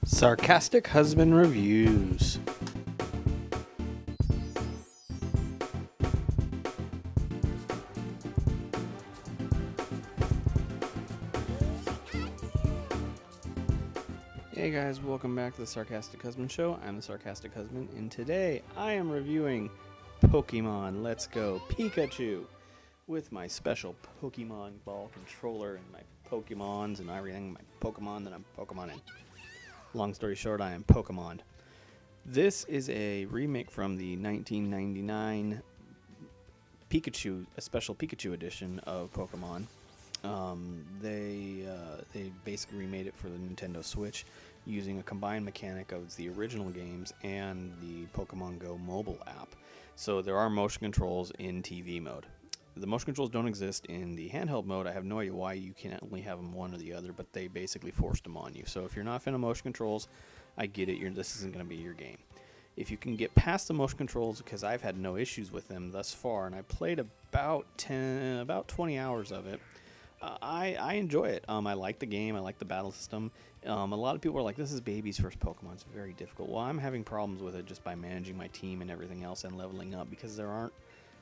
Sarcastic Husband Reviews. Hey guys, welcome back to the Sarcastic Husband Show. I'm the Sarcastic Husband, and today I am reviewing Pokemon Let's Go Pikachu with my special Pokemon ball controller and my Pokemons and everything, my Pokemon that I'm Pokemoning. Long story short, I am Pokemon. This is a remake from the 1999 Pikachu, a special Pikachu edition of Pokemon. They basically remade it for the Nintendo Switch using a combined mechanic of the original games and the Pokemon Go mobile app. So there are motion controls in TV mode. The motion controls don't exist in the handheld mode. I have no idea why you can only have them one or the other, but they basically forced them on you. So if you're not a fan of motion controls, I get it. This isn't going to be your game. If you can get past the motion controls, because I've had no issues with them thus far, and I played about 20 hours of it, I enjoy it. I like the game. I like the battle system. A lot of people are like, this is baby's first Pokemon. It's very difficult. Well, I'm having problems with it just by managing my team and everything else and leveling up, because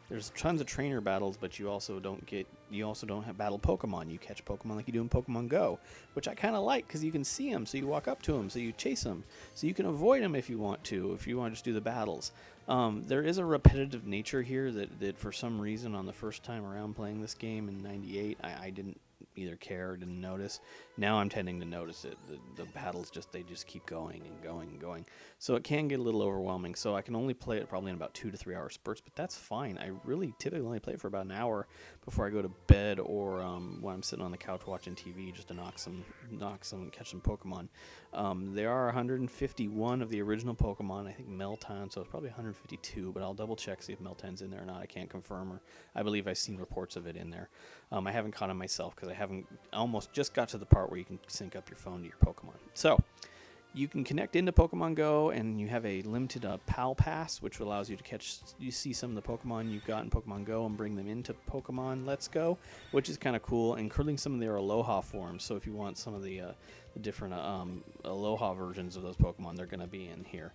there's tons of trainer battles, but you also don't have battle Pokemon. You catch Pokemon like you do in Pokemon Go, which I kind of like because you can see them, so you walk up to them, so you chase them, so you can avoid them if you want to just do the battles. There is a repetitive nature here that for some reason on the first time around playing this game in '98, I didn't either care or didn't notice. Now I'm tending to notice it. The battles they just keep going and going and going. So it can get a little overwhelming. So I can only play it probably in about 2 to 3 hour spurts, but that's fine. I really typically only play it for about an hour before I go to bed, or when I'm sitting on the couch watching TV just to catch some Pokemon. There are 151 of the original Pokemon. I think Meltan, so it's probably 152, but I'll double check, see if Meltan's in there or not. I can't confirm, or I believe I've seen reports of it in there. I haven't caught him myself because I almost just got to the part where you can sync up your phone to your Pokemon. So you can connect into Pokemon Go, and you have a limited Pal Pass, which allows you to see some of the Pokemon you've got in Pokemon Go and bring them into Pokemon Let's Go, which is kind of cool, including some of their Aloha forms. So if you want some of the different Aloha versions of those Pokemon, they're going to be in here.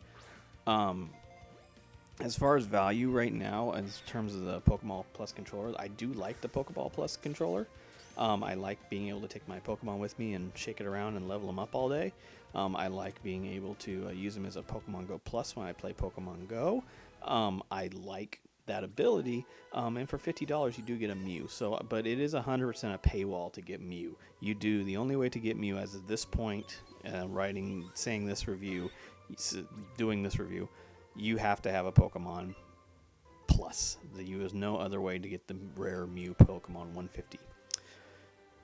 As far as value right now, in terms of the Pokeball Plus controller, I do like the Pokeball Plus controller. I like being able to take my Pokemon with me and shake it around and level them up all day. I like being able to use them as a Pokemon Go Plus when I play Pokemon Go. I like that ability, and for $50 you do get a Mew. But it is 100% a paywall to get Mew. The only way to get Mew as of this point, doing this review, you have to have a Pokemon Plus. There is no other way to get the rare Mew Pokemon 150.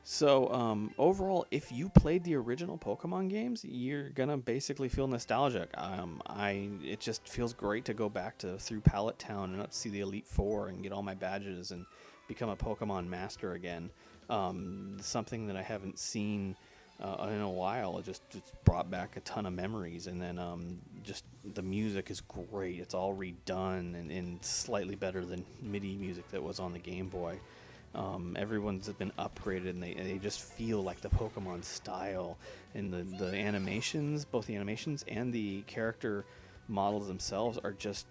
So overall, if you played the original Pokemon games, you're gonna basically feel nostalgic. It just feels great to go back through Pallet Town and see the Elite Four and get all my badges and become a Pokemon master again. Something that I haven't seen in a while. It's brought back a ton of memories, and then just the music is great. It's all redone and slightly better than MIDI music that was on the Game Boy. Everyone's been upgraded, and they just feel like the Pokemon style, and the animations, both the animations and the character models themselves, are just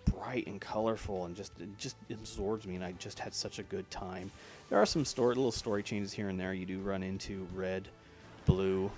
bright and colorful, and it just absorbs me, and I just had such a good time. There are some little story changes here and there. You do run into Red, Blue,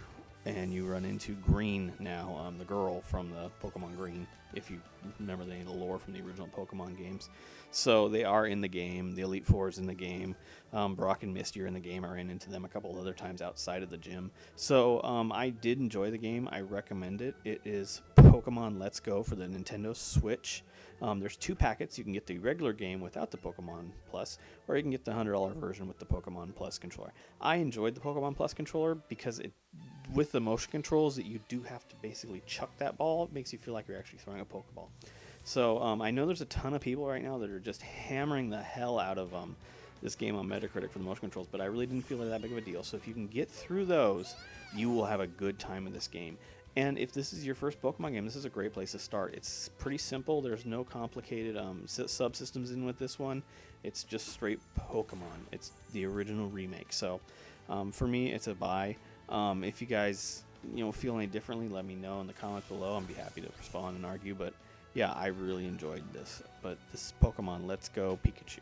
and you run into Green now, the girl from the Pokemon Green, if you remember the lore from the original Pokemon games. So they are in the game. The Elite Four is in the game. Brock and Misty are in the game. I ran into them a couple of other times outside of the gym. So I did enjoy the game. I recommend it. It is Pokemon Let's Go for the Nintendo Switch. There's 2 packets. You can get the regular game without the Pokemon Plus, or you can get the $100 version with the Pokemon Plus controller. I enjoyed the Pokemon Plus controller because with the motion controls, that you do have to basically chuck that ball. It makes you feel like you're actually throwing a Pokeball. So I know there's a ton of people right now that are just hammering the hell out of this game on Metacritic for the motion controls, but I really didn't feel it that big of a deal. So if you can get through those, you will have a good time with this game. And if this is your first Pokemon game, this is a great place to start. It's pretty simple. There's no complicated subsystems in with this one. It's just straight Pokemon. It's the original remake. So for me, it's a buy. If you guys feel any differently, let me know in the comment below. I'd be happy to respond and argue. But yeah, I really enjoyed this. But this is Pokemon Let's Go Pikachu.